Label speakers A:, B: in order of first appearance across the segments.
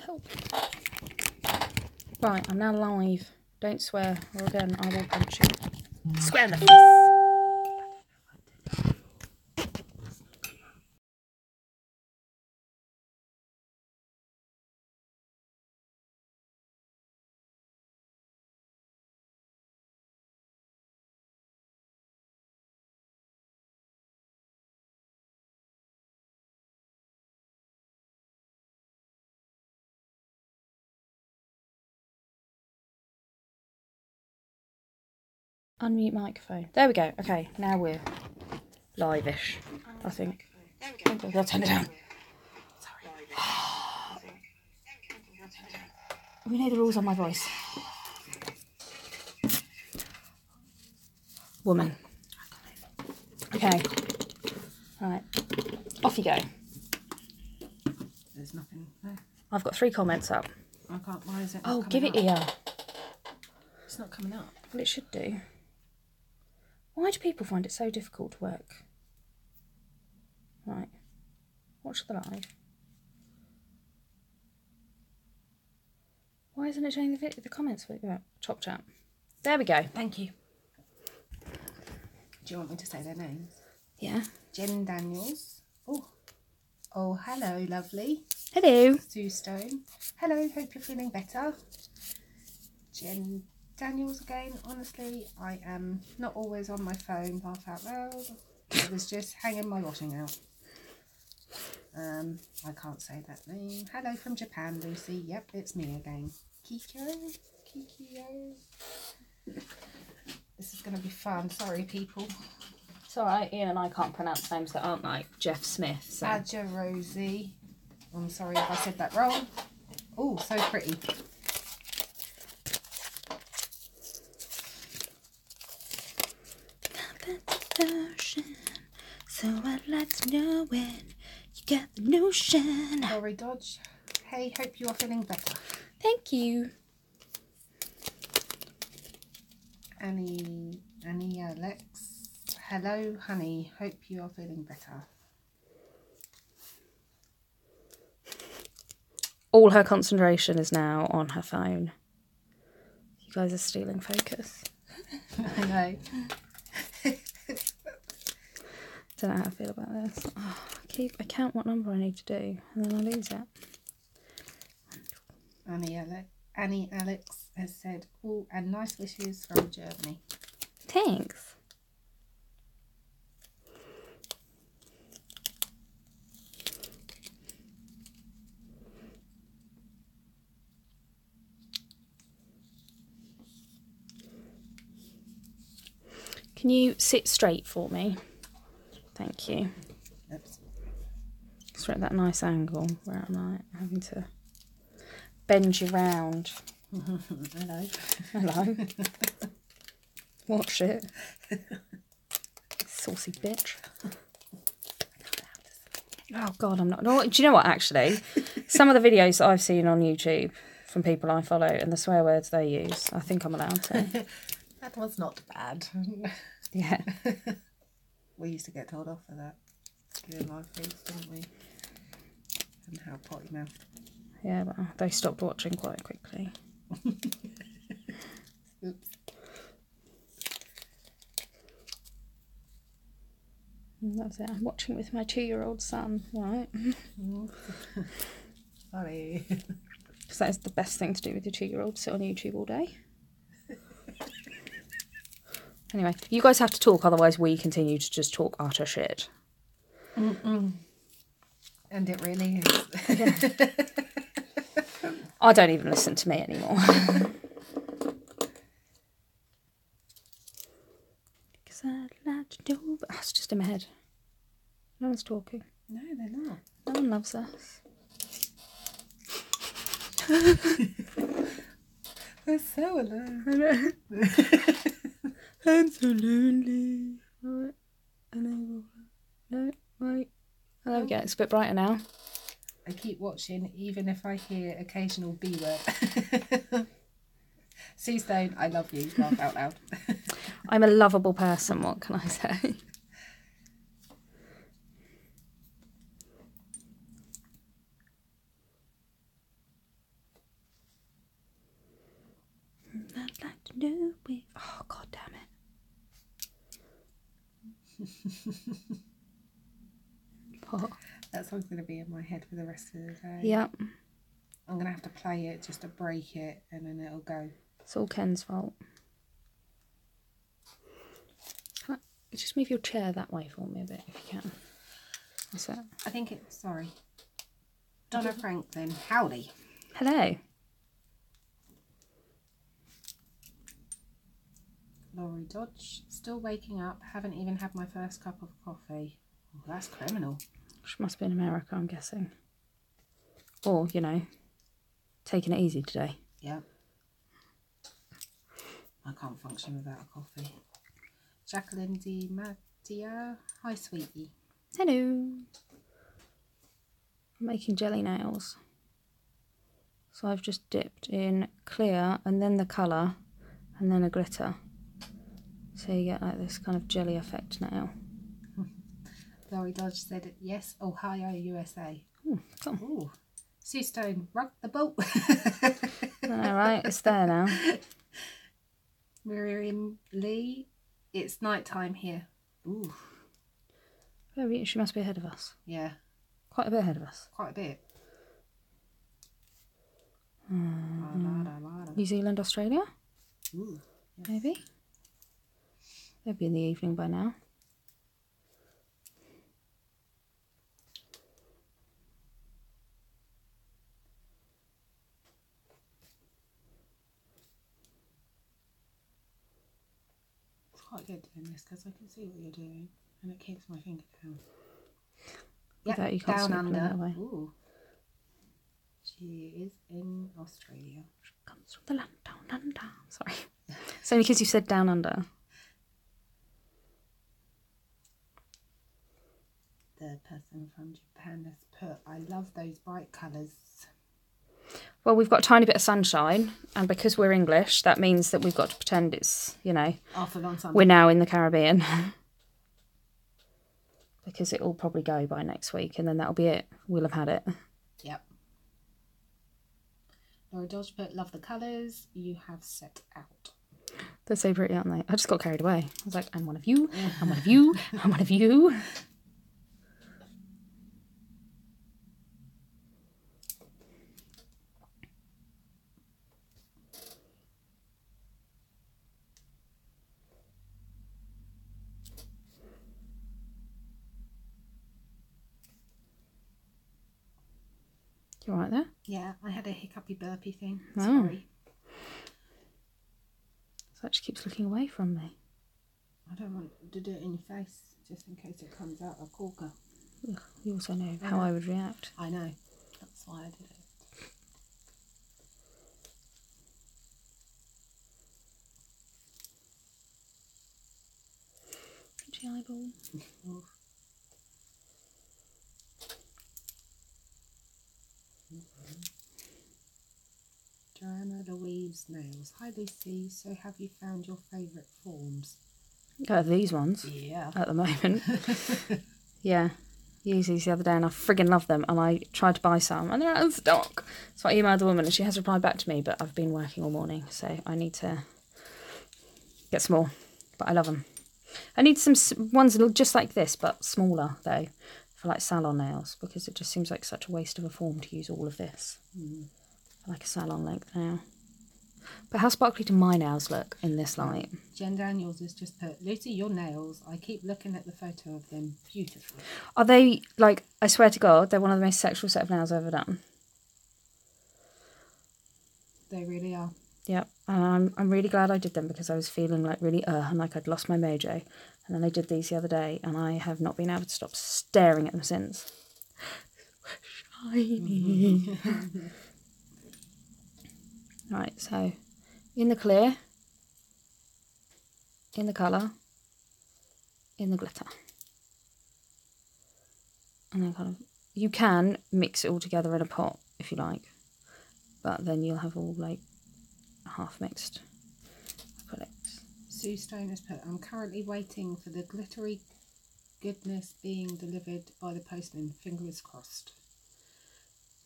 A: help. Right, I'm now live. Don't swear, or again, I will punch you. Square in the face. Unmute microphone. There we go. Okay, now we're live-ish, I think. I'll turn it down. We know the rules on my voice. Woman. Okay. Right. Off you go.
B: There's nothing there.
A: I've got 3 comments up.
B: I can't. Why is it?
A: Oh, give it here.
B: It's not coming up.
A: Well, it should do. Why do people find it so difficult to work? Right. Watch the live. Why isn't it showing the comments for Top Chat? There we go.
B: Thank you. Do you want me to say their names?
A: Yeah.
B: Jen Daniels. Oh, hello, lovely.
A: Hello.
B: Sue Stone. Hello, hope you're feeling better. Jen Daniels again. Honestly, I am not always on my phone, laugh out loud. I was just hanging my washing out. I can't say that name. Hello from Japan, Lucy. Yep, it's me again. Kikyo. This is going to be fun. Sorry, people.
A: It's alright, Ian and I can't pronounce names that aren't like Jeff Smith. So.
B: Badger Rosie. I'm sorry if I said that wrong. Oh, so pretty.
A: So I'd like to know when you got the notion.
B: Sorry, Dodge. Hey, hope you are feeling better.
A: Thank you.
B: Annie Alex. Hello, honey. Hope you are feeling better.
A: All her concentration is now on her phone. You guys are stealing focus.
B: I know.
A: Don't know how I feel about this. Oh, I count what number I need to do and then I lose it.
B: Annie Alex has said, oh, and nice wishes from Germany.
A: Thanks. Can you sit straight for me? Thank you.
B: Oops.
A: Just at that nice angle where I'm like having to bend you round.
B: Hello.
A: Hello. Watch it. Saucy bitch. Oh God, I'm not. No, do you know what? Actually, some of the videos that I've seen on YouTube from people I follow and the swear words they use, I think I'm allowed to.
B: That was not bad.
A: Yeah.
B: We used to get told off for that during live feeds, didn't we? And how potty mouthed.
A: Yeah, but they stopped watching quite quickly.
B: Oops.
A: And that's it. I'm watching with my 2-year-old son, right?
B: Sorry.
A: Because that is the best thing to do with your 2-year-old, sit on YouTube all day. Anyway, you guys have to talk, otherwise we continue to just talk utter shit.
B: And it really is.
A: Yeah. I don't even listen to me anymore. Because I'd like to do, but it's just in my head. No one's talking.
B: No, they're not.
A: No one loves us.
B: We're so alone.
A: I'm so lonely. Right. No, wait. Oh, there we go. It's a bit brighter now.
B: I keep watching even if I hear occasional B word. Sue Stone, I love you. Laugh out loud.
A: I'm a lovable person, what can I say? No way. Oh, god damn it. What?
B: That song's going to be in my head for the rest of the day.
A: Yep.
B: I'm going to have to play it just to break it and then it'll go.
A: It's all Ken's fault. Just move your chair that way for me a bit if you can. What's that?
B: I think it's, sorry. Donna Franklin. Howdy.
A: Hello.
B: Laurie Dodge. Still waking up. Haven't even had my first cup of coffee. Oh, that's criminal.
A: She must be in America, I'm guessing. Or, you know, taking it easy today.
B: Yep. I can't function without a coffee. Jacqueline D. Mattia. Hi, sweetie.
A: Hello. I'm making jelly nails. So I've just dipped in clear and then the colour and then a glitter. So you get like this kind of jelly effect nail.
B: Laurie Dodge said yes, Ohio, USA.
A: Ooh, cool.
B: Ooh. Sue Stone, rock the boat.
A: Alright, it's there now.
B: Miriam Lee, it's night time here. Ooh.
A: Very, she must be ahead of us.
B: Yeah.
A: Quite a bit ahead of us.
B: Quite a bit.
A: New Zealand, Australia?
B: Ooh, yes.
A: Maybe? They'll be in the evening by now.
B: It's quite good doing this because I can see what you're doing and it keeps my finger down.
A: Without you
B: down
A: constantly pulling it
B: under.
A: away.
B: Ooh. She is in Australia.
A: She comes from the land down under. Sorry. It's only because you said down under.
B: The person from Japan has put, I love those bright colours.
A: Well, we've got a tiny bit of sunshine, and because we're English, that means that we've got to pretend it's, you know,
B: Full on sun.
A: we're now in the Caribbean. Because it will probably go by next week, and then that'll be it. We'll have had it.
B: Yep. Laura Dodge put, love the colours you have set out.
A: They're so pretty, aren't they? I just got carried away. I was like, and one of you, and one of you, and one of you. You all right there?
B: Yeah, I had a hiccupy burpy thing.
A: Oh.
B: Sorry.
A: So it just keeps looking away from me.
B: I don't want to do it in your face, just in case it comes out a corker.
A: Ugh, you also know how I would react.
B: I know. That's why I did it.
A: Itchy eyeball.
B: Joanna Louise Nails. Hi Lucy, so have you found your favourite forms?
A: These ones.
B: Yeah.
A: At the moment. Yeah. Used these the other day and I friggin' love them, and I tried to buy some and they're out of stock. So I emailed the woman and she has replied back to me, but I've been working all morning, so I need to get some more. But I love them. I need some ones just like this, but smaller though, for like salon nails, because it just seems like such a waste of a form to use all of this. Like a salon length nail. But how sparkly do my nails look in this light?
B: Jen Daniels has just put, Lucy, your nails, I keep looking at the photo of them. Beautiful.
A: Are they, like, I swear to God, they're one of the most sexual set of nails I've ever done.
B: They really are.
A: Yep, and I'm really glad I did them because I was feeling like really and like I'd lost my mojo. And then I did these the other day and I have not been able to stop staring at them since. Shiny. Right, so in the clear, in the colour, in the glitter. And then kind of, you can mix it all together in a pot if you like, but then you'll have all like half mixed acrylics.
B: Sue Stone has put, I'm currently waiting for the glittery goodness being delivered by the postman. Fingers crossed.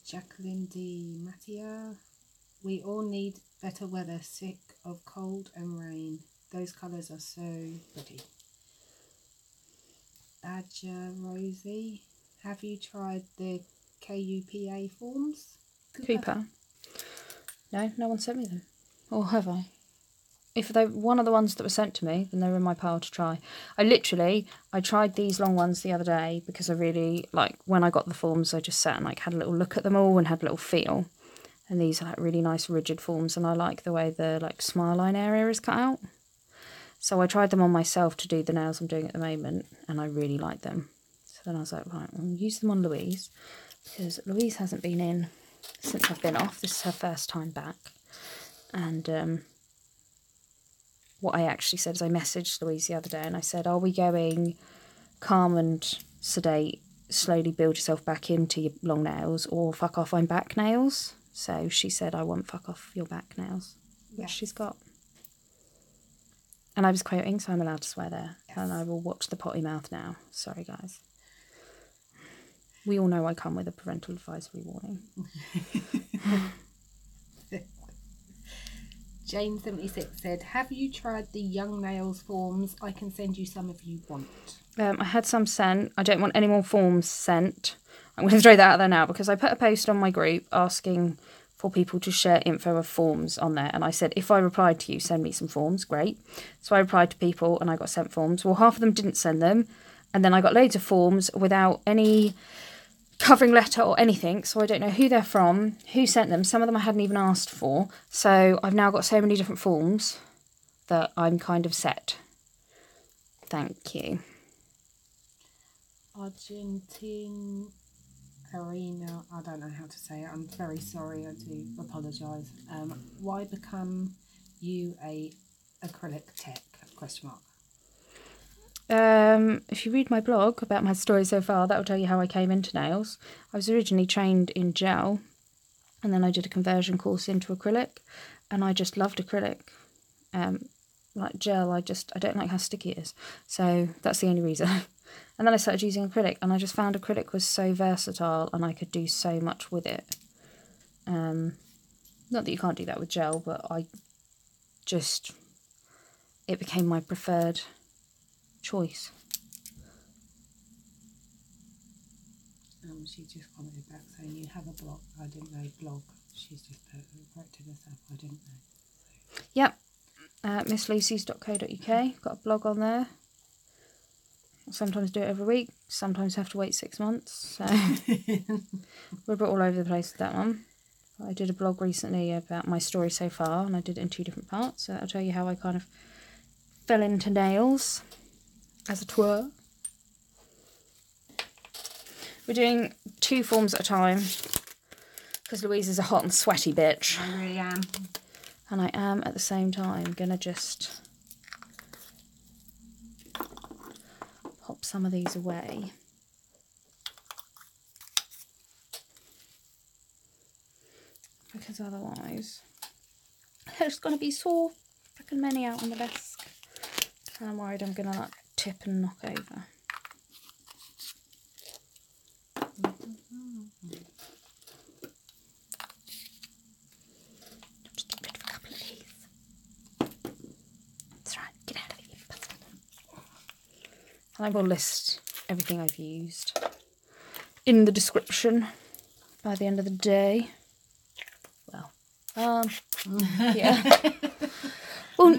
B: Jacqueline D. Mattia. We all need better weather, sick of cold and rain. Those colours are so pretty. Badger Rosie, have you tried the KUPA forms?
A: Cooper? No, no one sent me them. Or have I? If they're one of the ones that were sent to me, then they're in my pile to try. I tried these long ones the other day because I really, like, when I got the forms, I just sat and, like, had a little look at them all and had a little feel. And these are, like, really nice rigid forms, and I like the way the, like, smile line area is cut out. So I tried them on myself to do the nails I'm doing at the moment, and I really like them. So then I was like, right, I'll use them on Louise, because Louise hasn't been in since I've been off. This is her first time back. And what I actually said is I messaged Louise the other day and I said, are we going calm and sedate, slowly build yourself back into your long nails, or fuck off, I'm back nails? So she said, I want fuck off your back nails, which
B: Yes.
A: she's got. And I was quoting, so I'm allowed to swear there.
B: Yes.
A: And I will watch the potty mouth now. Sorry, guys. We all know I come with a parental advisory warning.
B: Jane76 said, have you tried the Young Nails forms? I can send you some if you want.
A: I had some sent. I don't want any more forms sent. I'm going to throw that out there now because I put a post on my group asking for people to share info of forms on there. And I said, if I replied to you, send me some forms. Great. So I replied to people and I got sent forms. Well, half of them didn't send them. And then I got loads of forms without any covering letter or anything, so I don't know who they're from, who sent them. Some of them I hadn't even asked for, so I've now got so many different forms that I'm kind of set. Thank you.
B: Argentine Arena, I don't know how to say it, I'm very sorry, I do apologise. Why become you a acrylic tech? Question mark.
A: If you read my blog about my story so far, that will tell you how I came into nails. I was originally trained in gel, and then I did a conversion course into acrylic, and I just loved acrylic. Like gel, I don't like how sticky it is, so that's the only reason. And then I started using acrylic, and I just found acrylic was so versatile, and I could do so much with it. Not that you can't do that with gel, but it became my preferred choice.
B: She just commented back saying you have a blog. I didn't know blog. She's just corrected herself. I didn't know.
A: Yep. Misslucysnailartist.co.uk. Got a blog on there. I sometimes do it every week. Sometimes have to wait 6 months. So we're a bit all over the place with that one. I did a blog recently about my story so far, and I did it in 2 different parts. So that'll tell you how I kind of fell into nails as a twirl. We're doing 2 forms at a time because Louise is a hot and sweaty bitch.
B: I really am.
A: And I am at the same time going to just pop some of these away. Because otherwise there's going to be so freaking many out on the desk. And I'm worried I'm going to like tip and knock over. Just get rid of a couple of these. That's right, get out of here, bastard. And I will list everything I've used in the description by the end of the day. Well, yeah. Well,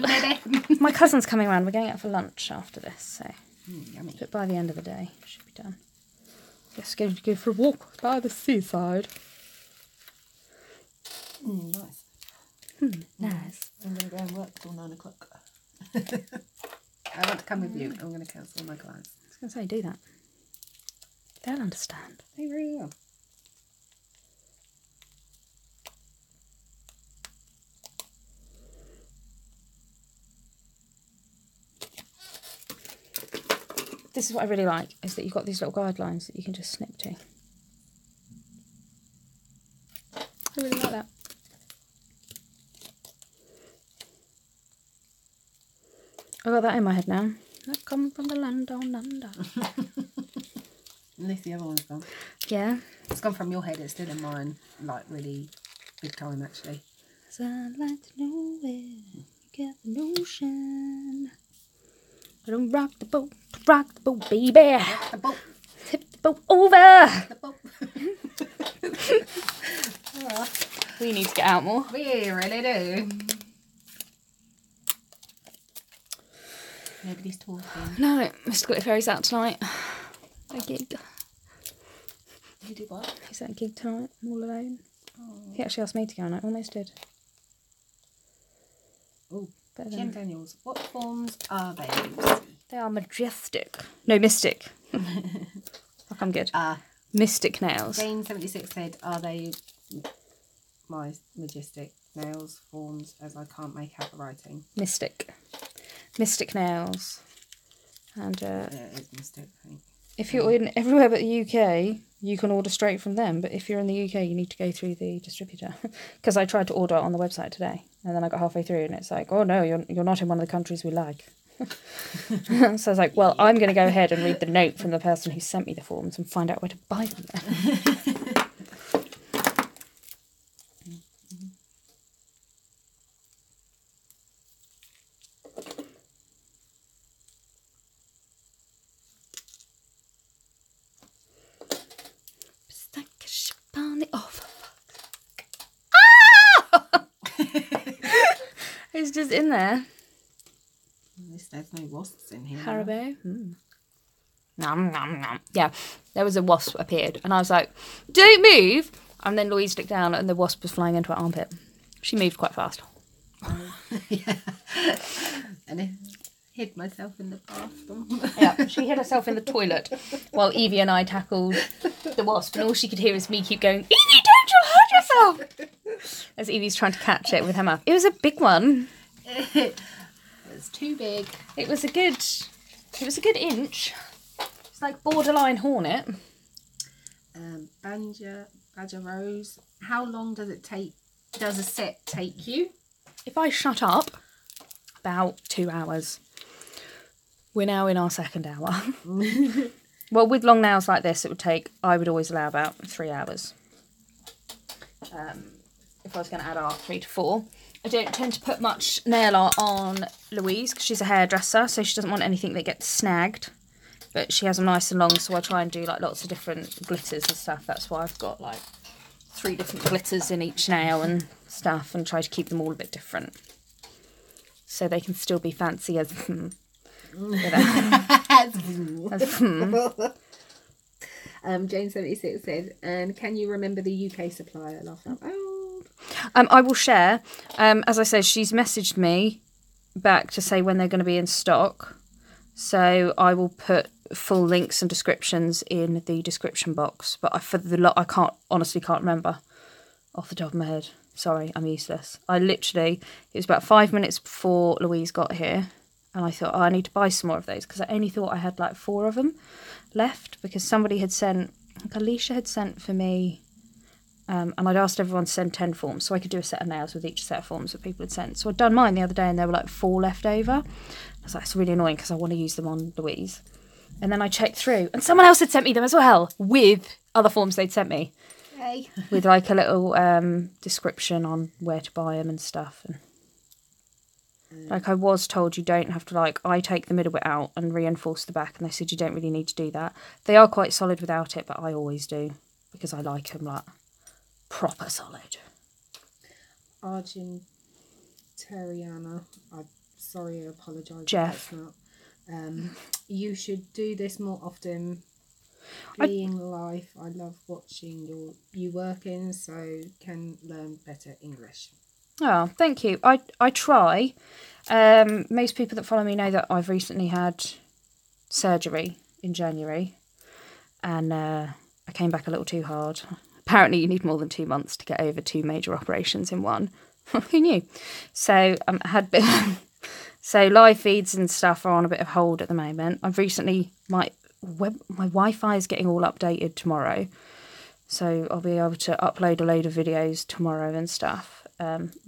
A: my cousin's coming around. We're going out for lunch after this, so
B: yummy.
A: But by the end of the day, it should be done. Just going to go for a walk by the seaside.
B: Nice.
A: Nice.
B: I'm going to go and work till 9 o'clock. I want to come with you. I'm going to cancel my clients.
A: I was going to say, do that. They'll understand.
B: They really will.
A: This is what I really like, is that you've got these little guidelines that you can just snip to. I really like that. I got that in my head now. I've come from the land down under.
B: Unless the other one's gone.
A: Yeah.
B: It's gone from your head, it's still in mine, like really big time actually.
A: 'Cause I'd like to know where you get the notion. I don't rock the boat, baby.
B: The boat.
A: Tip the boat over.
B: The boat.
A: We need to get out more.
B: We really do. Nobody's talking.
A: No, Mr. Glitter Fairy's out tonight. A gig.
B: You do what?
A: He's at a gig tonight. I'm all alone.
B: Oh.
A: He actually asked me to go and I almost did.
B: Oh,
A: But
B: Jen Daniels, what forms are they?
A: they are majestic. No, mystic. Fuck, I'm good. Mystic nails.
B: Jane76 said, are they my majestic nails forms, as I can't make out the writing?
A: Mystic. Mystic nails. And
B: Yeah, it is mystic, I think.
A: if you're in everywhere but the UK, you can order straight from them. But if you're in the UK, you need to go through the distributor. Because I tried to order it on the website today. And then I got halfway through and it's like, oh no, you're not in one of the countries we like. So I was like, well, I'm going to go ahead and read the note from the person who sent me the forms and find out where to buy them then. It's like a ship on the Ah! It's just in there.
B: At least there's no wasps in here.
A: Haribo. Nom, nom, nom. Yeah, there was a wasp appeared and I was like, don't move. And then Louise looked down and the wasp was flying into her armpit. She moved quite fast.
B: Yeah. And I hid myself in the bathroom.
A: Yeah, she hid herself in the toilet while Evie and I tackled the wasp and all she could hear was me keep going, Evie, don't you hurt yourself! As Evie's trying to catch it with her mouth. It was a big one.
B: It was too big.
A: It was a good inch. It's like borderline hornet.
B: Badger Rose, how long does a set take you?
A: If I shut up, about 2 hours. We're now in our second hour. Well, with long nails like this, I would always allow about 3 hours. If I was going to add art, 3 to 4. I don't tend to put much nail art on Louise because she's a hairdresser, so she doesn't want anything that gets snagged. But she has them nice and long, so I try and do like lots of different glitters and stuff. That's why I've got like 3 different glitters in each nail and stuff, and try to keep them all a bit different, so they can still be fancy as.
B: Jane76 said, and can you remember the UK supplier? Laugh out loud.
A: I will share. As I said, she's messaged me back to say when they're going to be in stock. So I will put full links and descriptions in the description box. But for the lot, I honestly can't remember off the top of my head. Sorry, I'm useless. It was about 5 minutes before Louise got here. And I thought, I need to buy some more of those. Because I only thought I had like 4 of them left. Because somebody had sent, Alicia had sent for me. And I'd asked everyone to send 10 forms so I could do a set of nails with each set of forms that people had sent. So I'd done mine the other day and there were like 4 left over. I was like, it's really annoying because I want to use them on Louise. And then I checked through and someone else had sent me them as well with other forms they'd sent me.
B: Hey.
A: With like a little description on where to buy them and stuff. And like I was told you don't have to I take the middle bit out and reinforce the back and they said you don't really need to do that. They are quite solid without it, but I always do because I like them like proper solid.
B: Argentariana, I'm sorry, I apologise.
A: Jeff.
B: You should do this more often. Being life, I love watching you working, so can learn better English.
A: Oh, thank you. I try. Most people that follow me know that I've recently had surgery in January and I came back a little too hard. Apparently you need more than 2 months to get over 2 major operations in one. Who knew? So so live feeds and stuff are on a bit of hold at the moment. I've recently my Wi-Fi is getting all updated tomorrow, so I'll be able to upload a load of videos tomorrow and stuff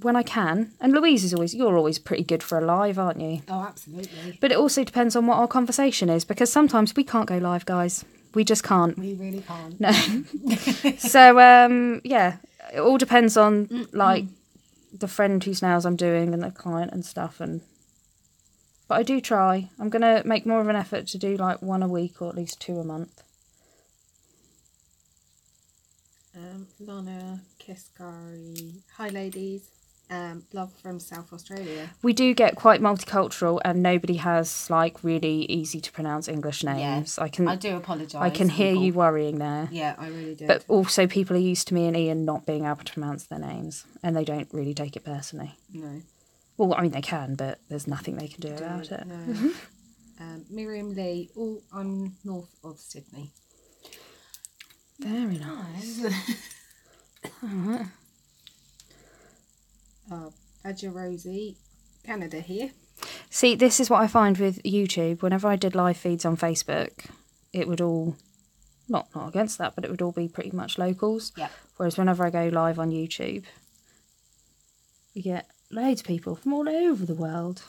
A: when I can. And Louise you're always pretty good for a live, aren't you?
B: Oh, absolutely.
A: But it also depends on what our conversation is because sometimes we can't go live, guys. We just can't.
B: We really can't.
A: No. So, yeah, it all depends on, the friend whose nails I'm doing and the client and stuff. But I do try. I'm going to make more of an effort to do like 1 a week or at least 2 a month.
B: Lana Keskari. Hi, ladies. Love from South Australia.
A: We do get quite multicultural, and nobody has like really easy to pronounce English names.
B: Yeah, I do apologise.
A: I can hear you worrying there.
B: Yeah, I really do.
A: But also, people are used to me and Ian not being able to pronounce their names, and they don't really take it personally.
B: No.
A: Well, I mean, they can, but there's nothing they can do about it.
B: No. Miriam Lee. Oh, I'm north of Sydney.
A: Very nice. Alright.
B: Badger Rosie, Canada here.
A: See, this is what I find with YouTube. Whenever I did live feeds on Facebook, it would all, not against that, but it would all be pretty much locals.
B: Yeah.
A: Whereas whenever I go live on YouTube, you get loads of people from all over the world.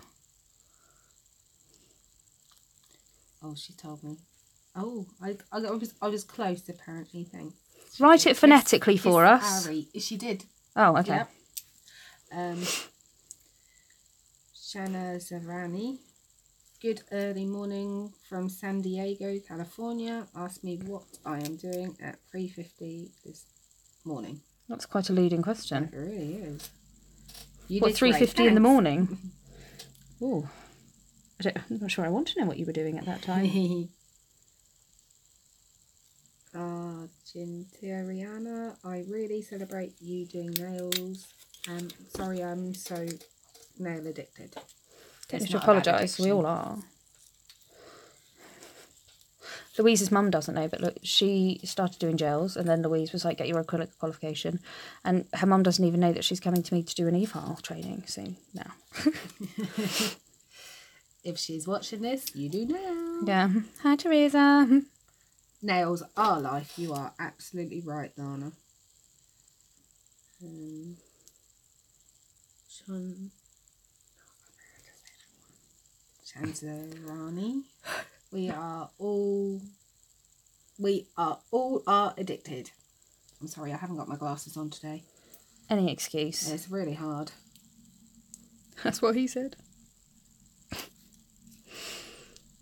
B: Oh, she told me. Oh, I was close apparently. Thanks.
A: Write it phonetically for us.
B: Ari. She did.
A: Oh, okay.
B: Yep. Shanna Zarani. Good early morning from San Diego, California. Asked me what I am doing at 3:50 this morning.
A: That's quite a leading question.
B: It really is.
A: What, 3:50 in the morning? Oh, I'm not sure I want to know what you were doing at that time.
B: Argentariana, I really celebrate you doing nails. Sorry, I'm so nail addicted.
A: Don't have to apologise, we all are. Louise's mum doesn't know, but look, she started doing gels, and then Louise was like, get your acrylic qualification. And her mum doesn't even know that she's coming to me to do an efile training soon now.
B: If she's watching this, you do now.
A: Yeah. Hi, Teresa.
B: Nails are life. You are absolutely right, Lana. Shanzarani. We are all addicted. I'm sorry, I haven't got my glasses on today.
A: Any excuse.
B: It's really hard.
A: That's what he said.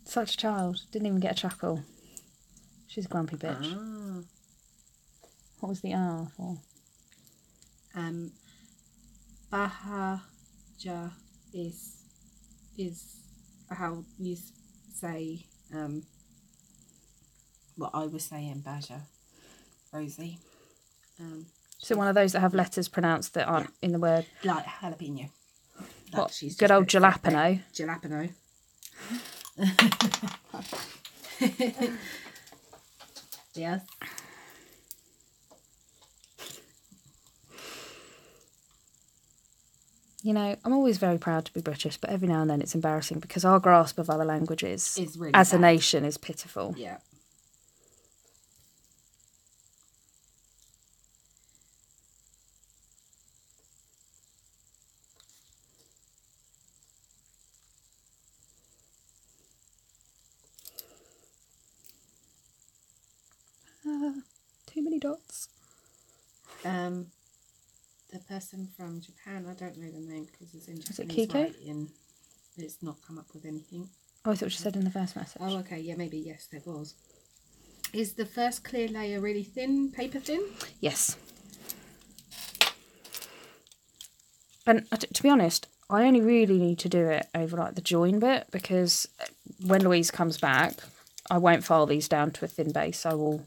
A: Such a child. Didn't even get a chuckle. She's a grumpy bitch.
B: Ah.
A: What was the R for?
B: Bahaja is how you say what I was saying, Baja, Rosie.
A: So one of those that have letters pronounced that aren't in the word.
B: Like jalapeno.
A: What? Good old jalapeno.
B: Jalapeno. Yes.
A: You know, I'm always very proud to be British, but every now and then it's embarrassing because our grasp of other languages
B: is really
A: as
B: bad.
A: A nation is pitiful.
B: Yeah.
A: Too many dots.
B: The person from Japan, I don't know the name because it's in Japanese.
A: Is it Kiko?
B: Writing. It's not come up with anything.
A: Oh, I thought she said in the first message.
B: Oh, okay. Yeah, maybe. Yes, there was. Is the first clear layer really thin, paper thin?
A: Yes. And to be honest, I only really need to do it over like the join bit because when Louise comes back, I won't file these down to a thin base. I will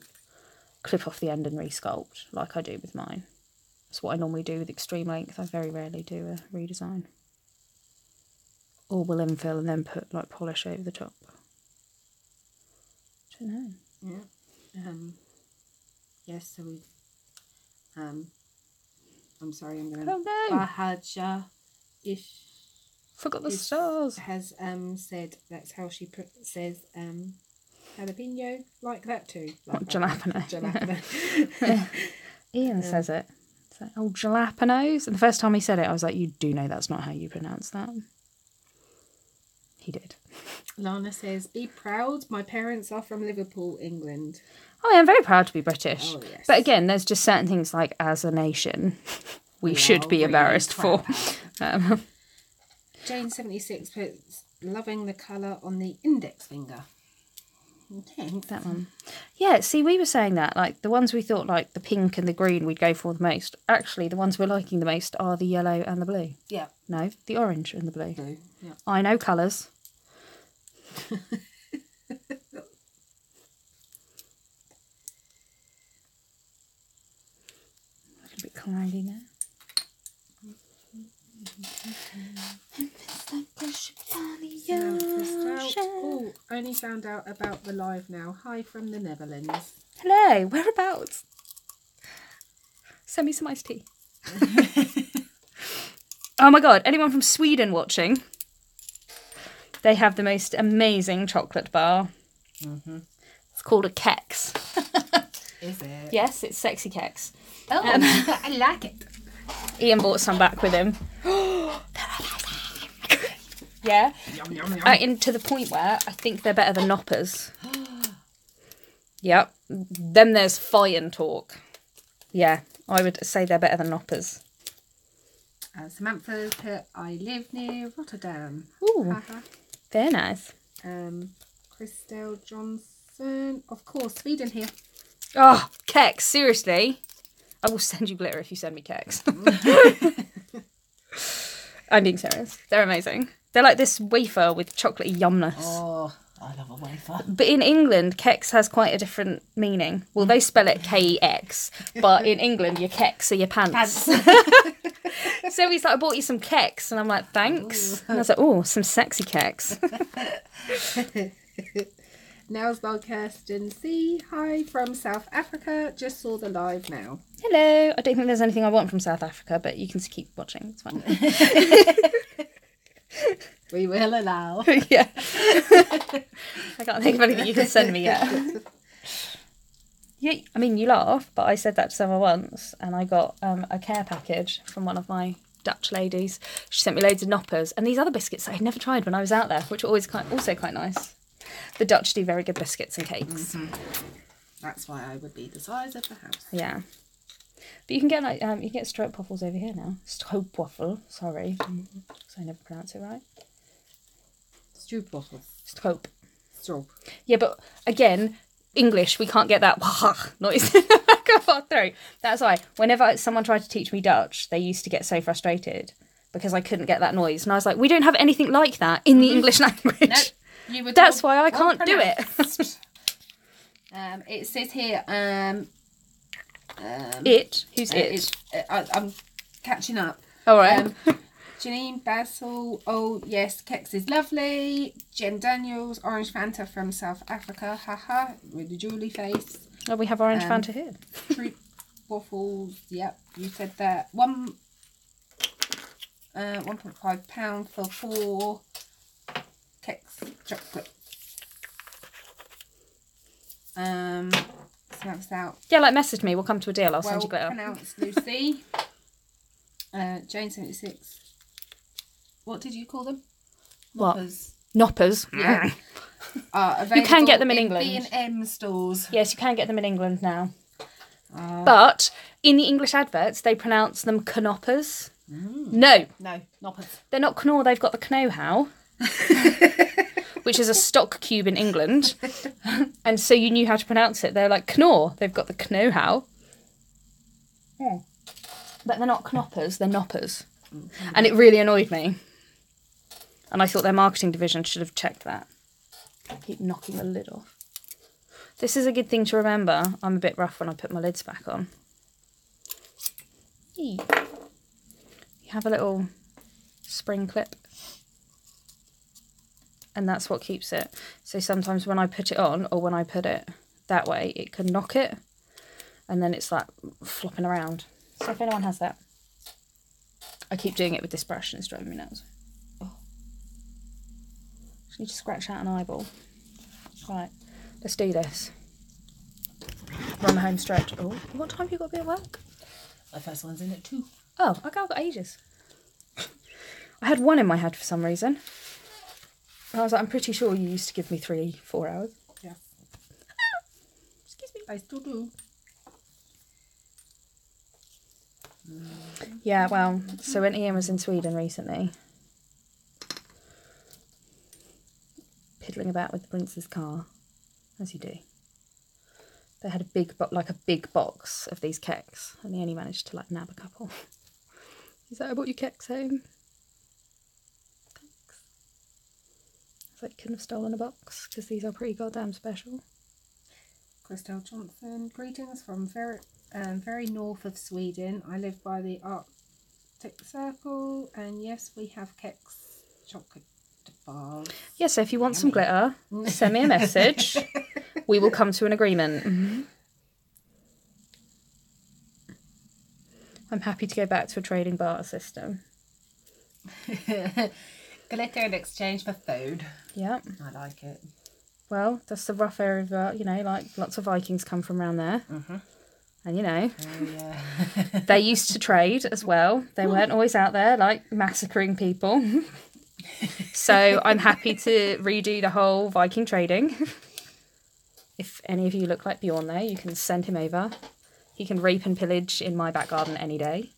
A: clip off the end and resculpt like I do with mine. That's what I normally do with extreme length. I very rarely do a redesign. Or will infill and then put like polish over the top. I don't know.
B: Yeah. Yes, so we I'm sorry, I'm gonna Bahaja
A: forgot the stars.
B: Has said that's how she says jalapeno, like that too. Like
A: jalapeno.
B: Jalapeno.
A: Ian says it. It's like, oh, jalapenos. And the first time he said it, I was like, you do know that's not how you pronounce that. He did.
B: Lana says, be proud. My parents are from Liverpool, England.
A: Oh, yeah, I'm very proud to be British.
B: Oh, yes.
A: But again, there's just certain things like as a nation, we should be
B: really
A: embarrassed for.
B: Jane 76 puts loving the colour on the index finger. Thanks.
A: That one. Yeah, see, we were saying that, like, the ones we thought, like, the pink and the green we'd go for the most. Actually, the ones we're liking the most are the yellow and the blue.
B: Yeah.
A: No, the orange and the blue.
B: Blue, yeah.
A: I know colours. A bit clangy there.
B: Oh, only found out about the live now. Hi from the Netherlands.
A: Hello, whereabouts? Send me some iced tea. Oh my god, anyone from Sweden watching? They have the most amazing chocolate bar. It's called a kex.
B: Is it?
A: Yes, it's sexy kex.
B: Oh, I like it.
A: Ian bought some back with him. Yeah.
B: Yum, yum, yum.
A: And to the point where I think they're better than Knoppers. Yep. Then there's Hawaiian talk. Yeah, I would say they're better than Knoppers.
B: Samantha put, I live near Rotterdam.
A: Ooh, very nice.
B: Christelle Johnson. Of course, Sweden here.
A: Oh, kex, seriously? I will send you glitter if you send me kex. I'm being serious. They're amazing. They're like this wafer with chocolatey yumness.
B: Oh, I love a wafer.
A: But in England, kex has quite a different meaning. Well, they spell it K-E-X, but in England, your kex are your pants. So he's like, I bought you some kex, and I'm like, thanks. And I was like, oh, some sexy kex.
B: Nails by Kirsten C. Hi from South Africa. Just saw the live now.
A: Hello. I don't think there's anything I want from South Africa, but you can just keep watching. It's fine.
B: We will allow.
A: Yeah. I can't think of anything you can send me yet. Yeah, I mean, you laugh, but I said that to someone once, and I got a care package from one of my Dutch ladies. She sent me loads of Knoppers and these other biscuits that I'd never tried when I was out there, which are always also quite nice. The Dutch do very good biscuits and cakes.
B: That's why I would be the size of the house.
A: Yeah. But you can get like you can get stroopwafels over here now. Stroopwafel, sorry. So I never pronounce it right.
B: Stroopwafels.
A: Stroop.
B: Stroop.
A: Yeah, but again, English, we can't get that noise in the back of our throat. That's why whenever someone tried to teach me Dutch, they used to get so frustrated because I couldn't get that noise. And I was like, we don't have anything like that in the English language.
B: No,
A: that's why I can't do it.
B: It says here,
A: who's it?
B: I'm catching up.
A: All right.
B: Janine Basil, oh yes, kex is lovely. Jen Daniels, orange Fanta from South Africa, haha, with the Julie face.
A: Oh, we have orange Fanta here.
B: Treat waffles, yep, you said that. 1.5 pound for 4 kex chocolate. So that's out.
A: Yeah, like message me, we'll come to a deal, I'll send you glitter.
B: Well pronounced, Lucy. Jane 76. What did you call them?
A: What?
B: Knoppers.
A: Knoppers.
B: Yeah.
A: You can get them in England.
B: B&M stores.
A: Yes, you can get them in England now. But in the English adverts, they pronounce them knoppers. No,
B: knoppers.
A: They're not knorr, they've got the know-how. Which is a stock cube in England. And so you knew how to pronounce it. They're like knorr, they've got the know-how. Yeah. But they're not knoppers, they're knoppers. And it really annoyed me. And I thought their marketing division should have checked that. I keep knocking the lid off. This is a good thing to remember. I'm a bit rough when I put my lids back on. You have a little spring clip. And that's what keeps it. So sometimes when I put it on, or when I put it that way, it can knock it. And then it's like flopping around. So if anyone has that. I keep doing it with this brush and it's driving me nuts. Oh. Just need to scratch out an eyeball. Right, let's do this. Run the home stretch. Oh, what time have you got to be at work?
B: My first one's in at 2.
A: Oh, okay, I've got ages. I had 1 in my head for some reason. And I was like, I'm pretty sure you used to give me 3-4 hours.
B: Yeah.
A: Excuse me.
B: I still do.
A: Yeah, well, so when Ian was in Sweden recently, piddling about with the prince's car, as you do, they had a big box of these keks, and he only managed to like nab a couple. He's like, I brought you keks home. Thanks. It's like, couldn't have stolen a box because these are pretty goddamn special.
B: Christelle Johnson, greetings from very north of Sweden. I live by the Arctic Circle, and yes, we have keks, chocolate bars.
A: Yeah, so if you want some glitter, send me a message. We will come to an agreement. I'm happy to go back to a trading barter system.
B: Glitter in exchange for food.
A: Yeah.
B: I like it.
A: Well, that's the rough area of, like lots of Vikings come from around there. And, they used to trade as well. They weren't always out there, like, massacring people. So I'm happy to redo the whole Viking trading. If any of you look like Bjorn there, you can send him over. He can rape and pillage in my back garden any day.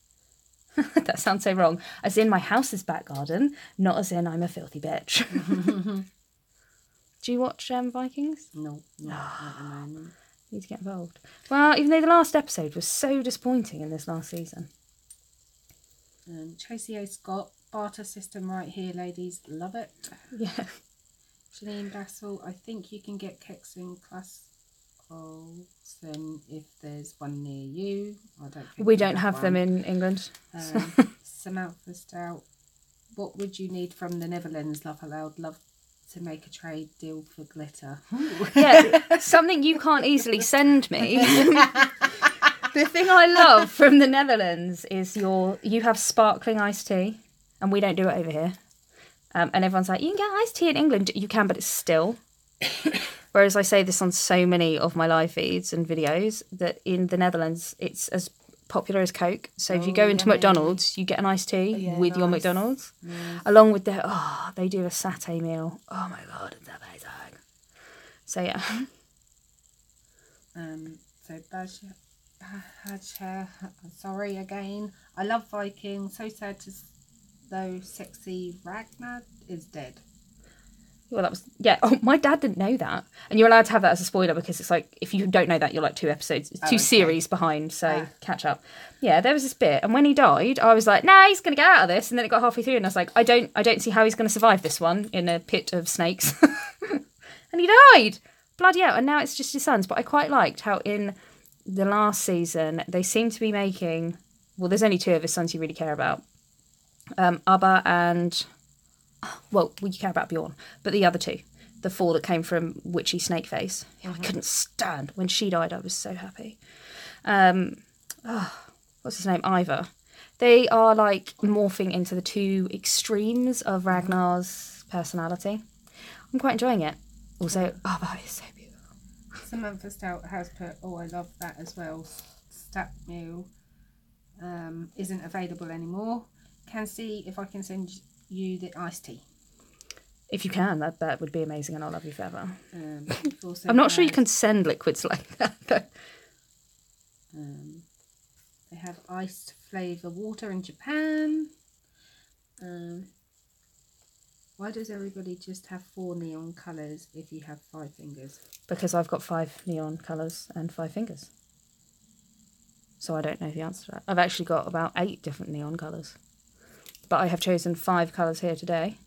A: That sounds so wrong. As in my house's back garden, not as in I'm a filthy bitch. Do you watch Vikings?
B: No, not at the moment.
A: Need to get involved. Well, even though the last episode was so disappointing in this last season.
B: Tracy A. Scott, barter system right here, ladies. Love it.
A: Yeah.
B: Janine Bassel, I think you can get keks in Clascolson if there's one near you. I don't think
A: we don't have them in England.
B: Samantha Stout, what would you need from the Netherlands? Love aloud, love to make a trade deal for glitter.
A: Yeah, something you can't easily send me. The thing I love from the Netherlands is you have sparkling iced tea, and we don't do it over here. And everyone's like, you can get iced tea in England. You can, but it's still. Whereas I say this on so many of my live feeds and videos, that in the Netherlands, it's as popular as Coke. So if you go into McDonald's, you get an iced tea with your McDonald's. Along with they do a satay meal. Oh my God, it's amazing. So yeah.
B: So sorry again. I love Viking. So sad to though sexy Ragnar is dead.
A: Well, that was Oh, my dad didn't know that, and you're allowed to have that as a spoiler because it's like if you don't know that, you're like 2 episodes, series behind. So catch up. Yeah, there was this bit, and when he died, I was like, nah, he's gonna get out of this. And then it got halfway through, and I was like, I don't see how he's gonna survive this one in a pit of snakes. And he died. Bloody hell! And now it's just his sons. But I quite liked how in the last season they seem to be making. Well, there's only 2 of his sons you really care about. Abba and, well, we care about Bjorn, but the other 2, the 4 that came from Witchy Snakeface, I couldn't stand. When she died, I was so happy. What's his name? Ivor. They are like morphing into the 2 extremes of Ragnar's personality. I'm quite enjoying it. Also, Abba is so beautiful.
B: Samantha Stout has put, I love that as well. Stat meal isn't available anymore. Can see if I can send you the iced tea.
A: If you can, that would be amazing, and I'll love you forever. I'm not sure you can send liquids like that, though.
B: They have iced flavour water in Japan. Why does everybody just have 4 neon colours if you have 5 fingers?
A: Because I've got 5 neon colours and 5 fingers. So I don't know the answer to that. I've actually got about 8 different neon colours. But I have chosen 5 colours here today.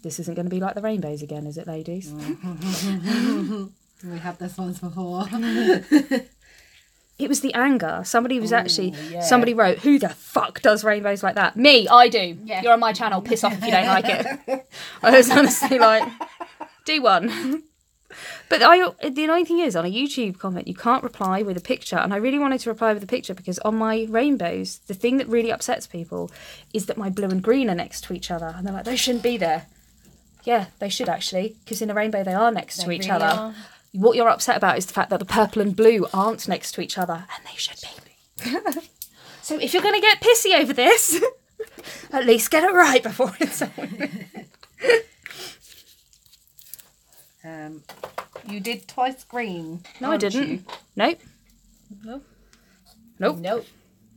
A: This isn't going to be like the rainbows again, is it, ladies?
B: We had this once before.
A: It was the anger. Somebody wrote, who the fuck does rainbows like that? Me, I do. Yeah. You're on my channel, piss off if you don't like it. I was honestly like, do one. But the annoying thing is, on a YouTube comment, you can't reply with a picture. And I really wanted to reply with a picture because on my rainbows, the thing that really upsets people is that my blue and green are next to each other. And they're like, they shouldn't be there. Yeah, they should actually, because in a rainbow they are next to each other. Are. What you're upset about is the fact that the purple and blue aren't next to each other, and they should be. So if you're going to get pissy over this, at least get it right before it's on.
B: You did twice green.
A: No, I didn't.
B: You?
A: Nope.
B: No.
A: Nope.
B: Nope.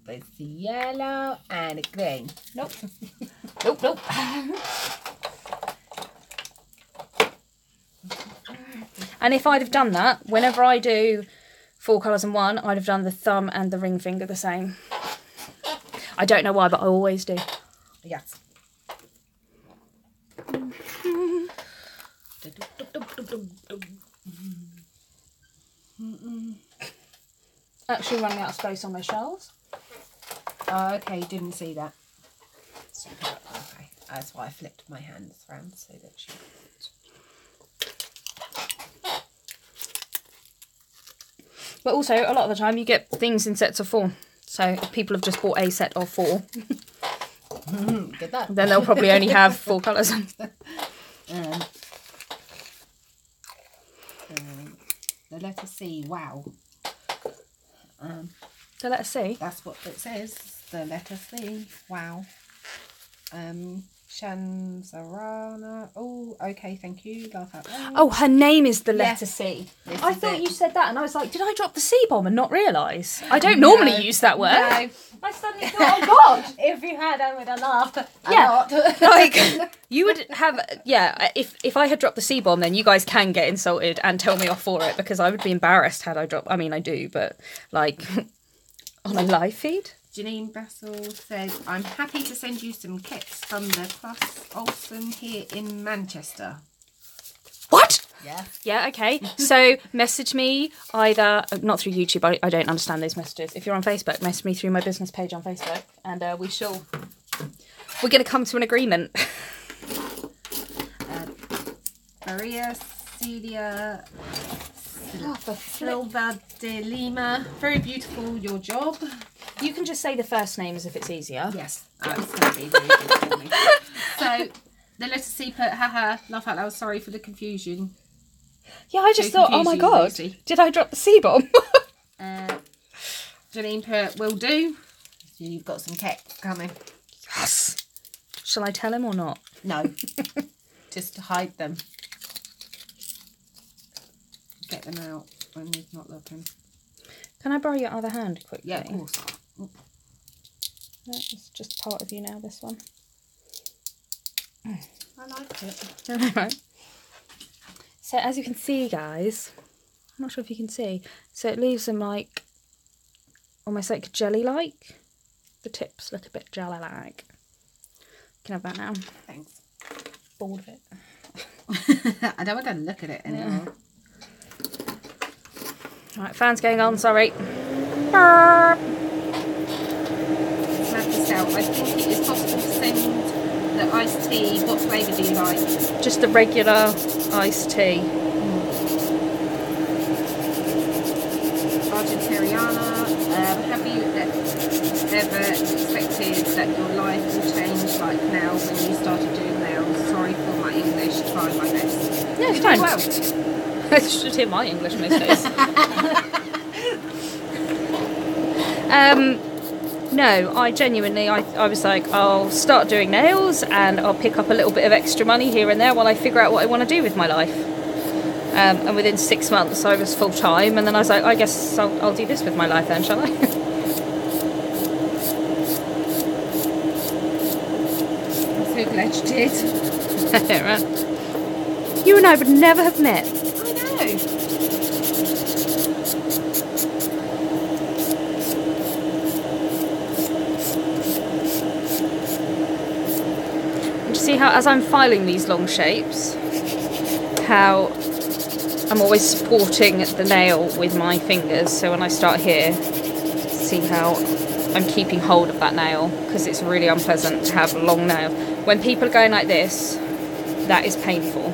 B: It's yellow and green.
A: Nope. Nope, nope. And if I'd have done that, whenever I do 4 colours in one, I'd have done the thumb and the ring finger the same. I don't know why, but I always do.
B: Yes.
A: Actually running out of space on my shelves.
B: Oh, okay, didn't see that. Okay, that's why I flipped my hands around so that she.
A: But also, a lot of the time, you get things in sets of 4. So if people have just bought a set of 4,
B: Get that.
A: then they'll probably only have 4 colours.
B: The letter C, wow.
A: So let's see.
B: That's what it says. The letter C, wow. Shanzarana. Oh, okay, thank you. Laugh out loud.
A: Oh, her name is the letter
B: Yes.
A: C.
B: This
A: I
B: is
A: thought
B: it.
A: you said that, and I was like, did I drop the C bomb and not realise? I don't normally use that word.
B: No.
A: I suddenly thought, oh God.
B: If you had, I would have laughed.
A: Yeah, like you would have. Yeah, if I had dropped the C bomb, then you guys can get insulted and tell me off for it, because I would be embarrassed had I dropped. I mean, I do, but like on a live feed.
B: Janine Bassel says, I'm happy to send you some kits from the Plus Olsen here in Manchester.
A: What?
B: Yeah.
A: Yeah, okay. So message me either, not through YouTube, I don't understand those messages. If you're on Facebook, message me through my business page on Facebook, and we're going to come to an agreement.
B: Maria Celia Silva de Lima. Very beautiful, your job.
A: You can just say the first name as if it's easier.
B: Yes, it's going to be very good for me. So, the letter C put, haha, laugh out loud, sorry for the confusion.
A: Yeah, I just thought, oh my
B: confuse you,
A: God,
B: Lucy.
A: did I drop the C-bomb?
B: Janine put, will do. So you've got some kit coming.
A: Yes. Shall I tell him or not?
B: No, just to hide them. Get them out when he's not looking.
A: Can I borrow your other hand quickly?
B: Yeah, of course.
A: It's just part of you now, this one.
B: I like it.
A: Right. So as you can see, guys, I'm not sure if you can see, so it leaves them like almost like jelly-like. The tips look a bit jelly-like. You can have that now.
B: Thanks.
A: Bored of it.
B: I don't want to look at it anymore.
A: Right, fan's going on, sorry. Burp.
B: Snap this out. I think it is possible to send the iced tea. What flavour do you like?
A: Just the regular iced tea.
B: Argentariana, have you ever expected that your life will change like now when you started doing nails? Sorry for my English, try my best.
A: Yeah, it's fine. Well. I should hear my English most days. No, I genuinely, I was like, I'll start doing nails and I'll pick up a little bit of extra money here and there while I figure out what I want to do with my life. And within 6 months I was full time, and then I was like, I guess I'll do this with my life then, shall I?
B: I'm so glad you did.
A: Right. You and I would never have met.
B: I know.
A: And you see how, as I'm filing these long shapes, how I'm always supporting the nail with my fingers. So when I start here, see how I'm keeping hold of that nail, because it's really unpleasant to have long nails. When people are going like this, that is painful.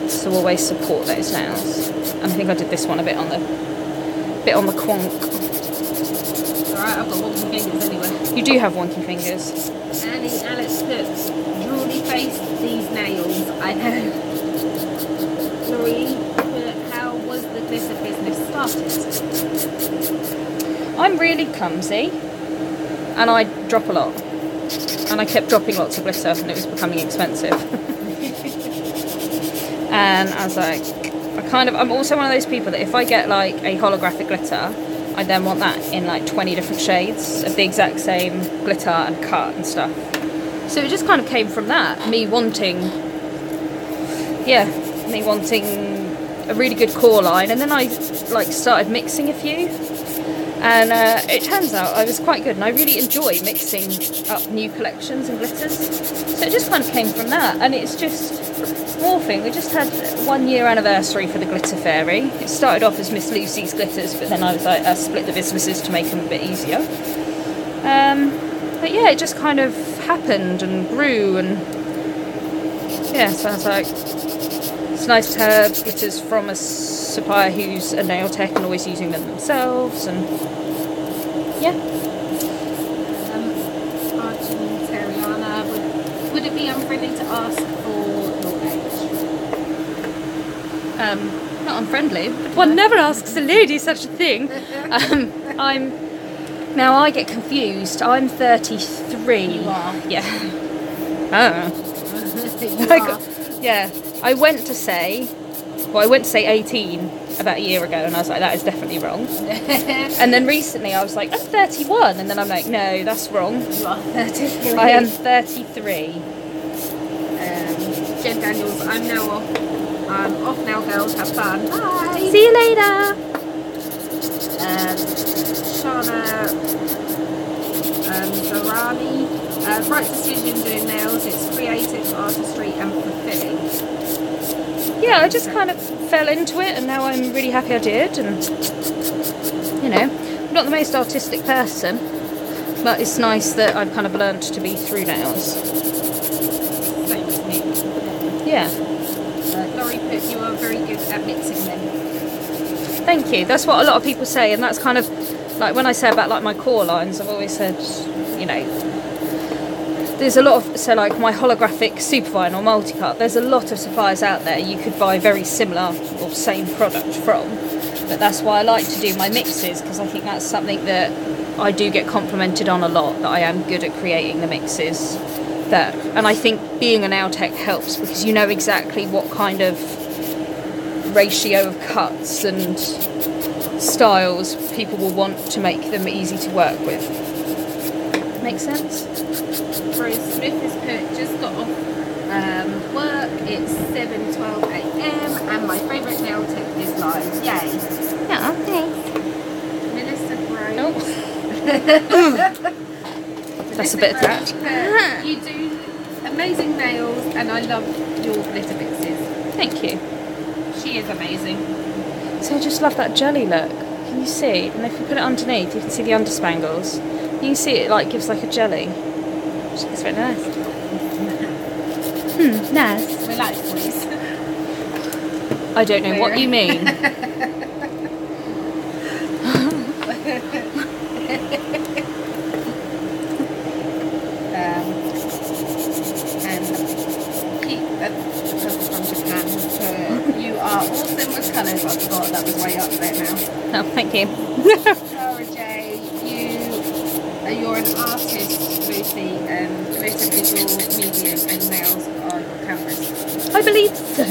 A: So always support those nails. And I think I did this one a bit on the quonk.
B: Alright, I've got wonky fingers anyway.
A: You do have wonky fingers.
B: Annie Alex put, drooly face these nails. I know. Marie, how was the glitter business started?
A: I'm really clumsy, and I drop a lot. And I kept dropping lots of glitter, and it was becoming expensive. And I was like, I'm also one of those people that if I get like a holographic glitter, I then want that in like 20 different shades of the exact same glitter and cut and stuff. So it just kind of came from that, me wanting a really good core line, and then I like started mixing a few, and it turns out I was quite good, and I really enjoy mixing up new collections and glitters. So it just kind of came from that, and it's just morphing. We just had 1 year anniversary for the Glitter Fairy. It started off as Miss Lucy's glitters, but then I was like, I split the businesses to make them a bit easier. But yeah, it just kind of happened and grew, and yeah, so I was like, it's nice to have glitters from a supplier who's a nail tech and always using them themselves, and yeah.
B: Argentariana, would it be unfriendly to ask for your age?
A: Not unfriendly. One never asks a lady such a thing. Now I get confused. I'm 33.
B: You are.
A: Yeah. Oh. Yeah. I went to say 18 about a year ago, and I was like, that is definitely wrong. And then recently I was like, I'm 31, and then I'm like, no, that's wrong.
B: You are 33.
A: I am 33.
B: Jen Daniels, I'm now off. I'm off now, girls. Have fun. Bye.
A: See you later.
B: Shana Zarani. Right decision doing nails. It's creative, artistry, and fulfilling.
A: Yeah, I just kind of fell into it, and now I'm really happy I did. And you know, I'm not the most artistic person, but it's nice that I've kind of learnt to be through nails.
B: Same as me.
A: Yeah.
B: Laurie put, you are very good at mixing them.
A: Thank you. That's what a lot of people say, and that's kind of like when I say about like my core lines, I've always said, you know, there's a lot of, so like my holographic superfine or multi-cut, there's a lot of suppliers out there you could buy very similar or same product from, but that's why I like to do my mixes, because I think that's something that I do get complimented on a lot, that I am good at creating the mixes. That, and I think being a nail tech helps, because you know exactly what kind of ratio of cuts and styles people will want to make them easy to work with. Make sense?
B: Rose Smith has put, just got off work, it's 7:12 AM, and my favourite nail tech is live. Yay.
A: Yeah, thanks.
B: Melissa Grove.
A: Oh. That's a bit of that.
B: You do amazing nails, and I love your glitter mixes.
A: Thank you.
B: She is amazing.
A: So I just love that jelly look. Can you see? And if you put it underneath, you can see the underspangles. You can see it like gives like a jelly. It's very nice. Nice.
B: We like boys.
A: I don't know what you mean.
B: And keep from Japan. You are awesome with colours. I forgot that was way up there now.
A: Oh, thank you.
B: Sarah J, you're an artist, Lucy, and glitter is your medium, and nails are your cameras.
A: I believe so.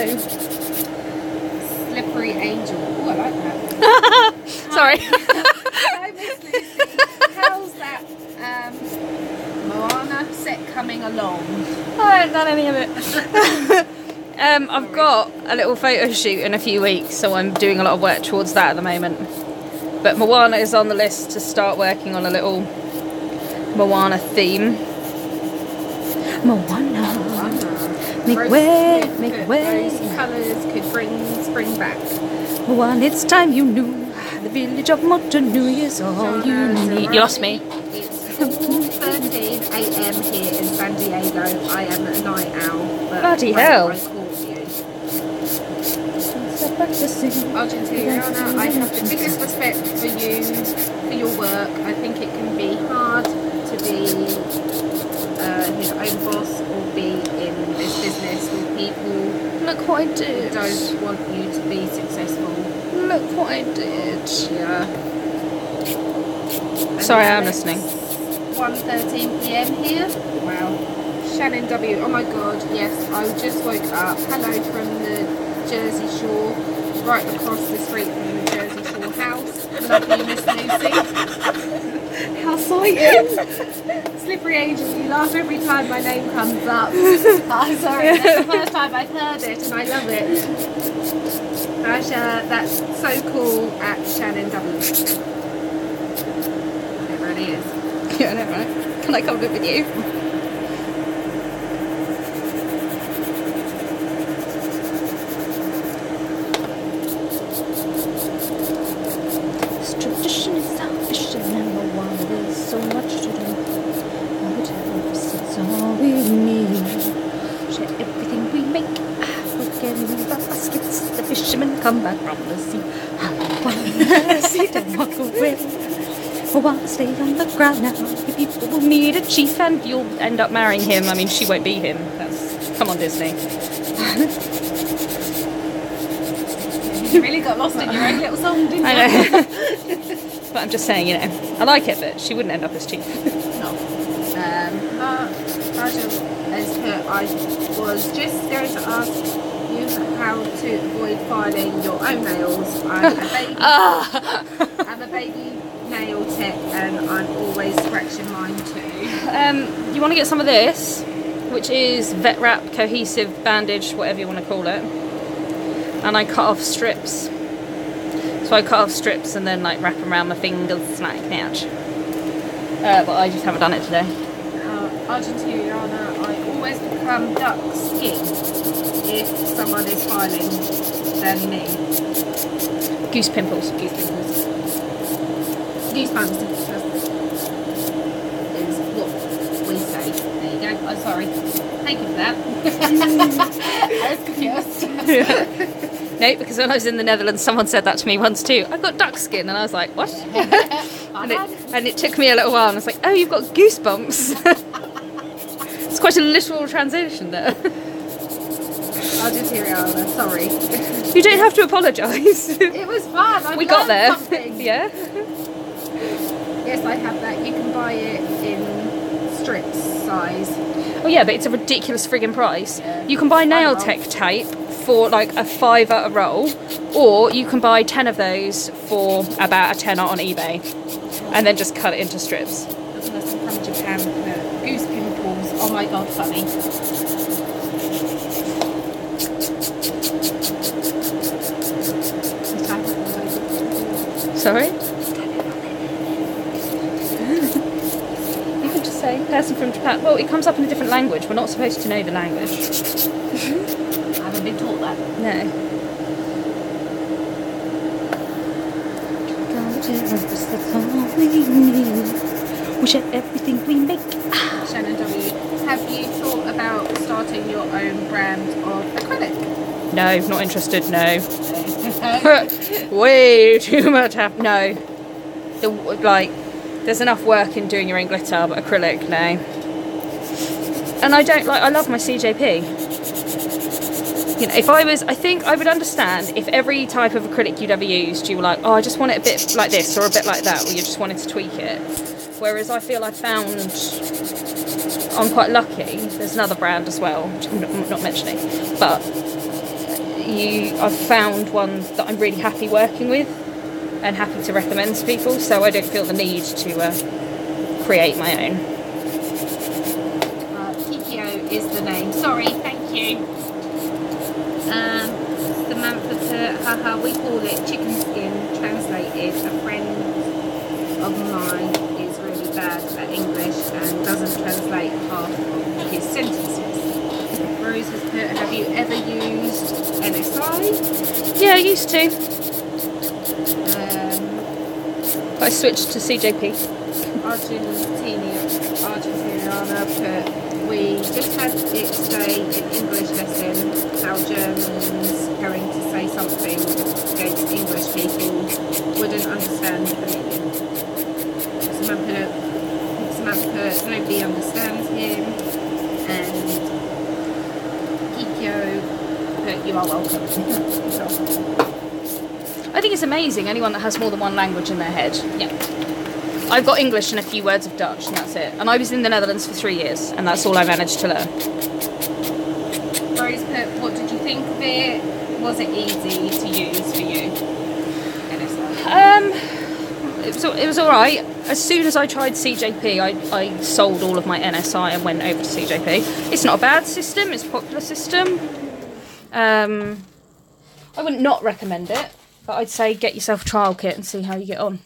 B: Slippery Angel. Oh, I like that.
A: Sorry.
B: Hi, Miss Lucy. How's that Moana set coming along?
A: I haven't done any of it. I've got a little photo shoot in a few weeks, so I'm doing a lot of work towards that at the moment. But Moana is on the list to start working on a little Moana theme. Moana. Make way, make way.
B: Those colours could bring spring back.
A: Moana, it's time you knew. The village of Motunui is all you need. You lost me.
B: It's 4:13 AM here in San Diego. I am a night owl. But
A: Bloody hell.
B: I called you. Argentariana, I have the biggest respect for you, for your work. I think it can be hard to be his own boss or be in this business with people
A: Look what I
B: who
A: did.
B: don't want you to be successful.
A: Look what I did.
B: Yeah.
A: Sorry, I'm listening.
B: 1:13 PM here. Wow. Shannon W. Oh my god, yes, I just woke up. Hello from the Jersey Shore, right across the street from the Jersey Shore house. love you, Miss Lucy.
A: How exciting!
B: Slippery Angel, you laugh every time my name comes up. I'm sorry, that's the first time I've heard it and I love it. That's so cool at Shannon W. It really is.
A: Yeah, I know, right? Can I come live with you? This tradition is selfish and number one. There's so much to do. It's all we need. Share everything we make. Forget we leave our baskets. The fishermen come back from the sea. See, don't walk away. I want to stay on the ground now. If people will meet a chief and you'll end up marrying him. I mean, she won't be him. Come on, Disney.
B: You really got lost in your own little song, didn't you?
A: I know. But I'm just saying, you know, I like it, but she wouldn't end up as chief.
B: No. Raja has put, I was just going to ask you how to avoid filing your own nails. I'm a baby nail tech and I'm always scratching mine too.
A: You want to get some of this, which is vet wrap, cohesive bandage, whatever you want to call it. And I cut off strips. So I cut off strips and then like wrap them around my fingers like that. But I just haven't done it today.
B: Argentiniana, I always become duck skin if someone is filing than me.
A: Goose pimples.
B: Goosebumps is what we say. There you go. I'm sorry. Thank you for that. I was confused.
A: No, because when I was in the Netherlands, someone said that to me once too. I've got duck skin, and I was like, what? and it took me a little while, and I was like, oh, you've got goosebumps. It's quite a literal translation there.
B: Argentiniana, sorry.
A: You don't have to apologise.
B: It was fun.
A: We got there.
B: Something.
A: Yeah.
B: Yes, I have that. You can buy it in strips size.
A: Oh yeah, but it's a ridiculous friggin' price.
B: Yeah.
A: You can buy nail tech tape for like a £5 a roll, or you can buy 10 of those for about a tenner on eBay, and then just cut it into strips.
B: That's from Japan. Goose pimples. Oh my god, funny.
A: Sorry? You can just say person from Japan. Well, it comes up in a different language. We're not supposed to know the language.
B: I haven't been taught that.
A: No. That's all we need. We share everything we make.
B: Shannon W, have you thought about starting your own brand of acrylic?
A: No, not interested. No. Way too much. No. There's enough work in doing your own glitter, but acrylic, no. And I love my CJP. You know, I think I would understand if every type of acrylic you'd ever used, you were like, oh, I just want it a bit like this or a bit like that, or you just wanted to tweak it. Whereas I feel I'm quite lucky. There's another brand as well, which I'm not mentioning, but I've found one that I'm really happy working with and happy to recommend to people, so I don't feel the need to create my own.
B: Kikyo is the name. Sorry, thank you. Samantha put, haha, we call it chicken skin. Translated, a friend of mine is really bad at English and doesn't translate half of his sentences. Rose has put, have you ever used NSI?
A: Yeah, I used to. But I switched to CJP.
B: Argentiniana put, we just had it today in English lesson, how Germans going to say something against English people wouldn't understand the meaning. Samantha put, nobody understands him, and Kikyo put, you are welcome.
A: I think it's amazing, anyone that has more than one language in their head.
B: Yeah.
A: I've got English and a few words of Dutch, and that's it. And I was in the Netherlands for 3 years, and that's all I managed to learn.
B: Rose put, what did you think of it? Was it easy to use for you?
A: it was all right. As soon as I tried CJP, I sold all of my NSI and went over to CJP. It's not a bad system. It's a popular system. I wouldn't not recommend it, but I'd say get yourself a trial kit and see how you get on.